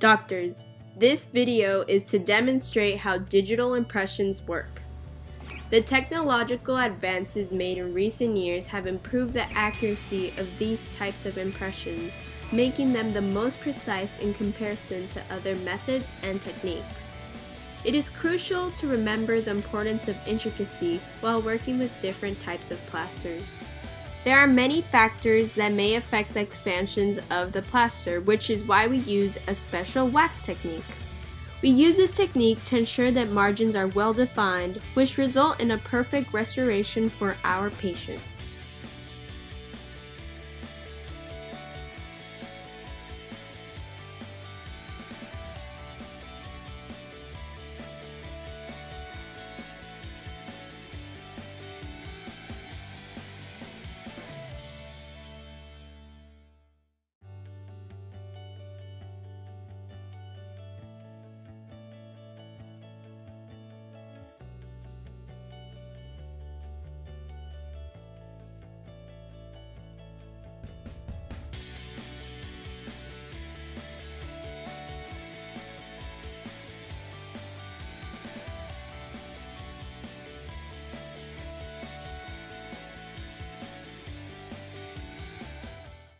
Doctors, this video is to demonstrate how digital impressions work. The technological advances made in recent years have improved the accuracy of these types of impressions, making them the most precise in comparison to other methods and techniques. It is crucial to remember the importance of intricacy while working with different types of plasters. There are many factors that may affect the expansions of the plaster, which is why we use a special wax technique. We use this technique to ensure that margins are well defined, which result in a perfect restoration for our patient.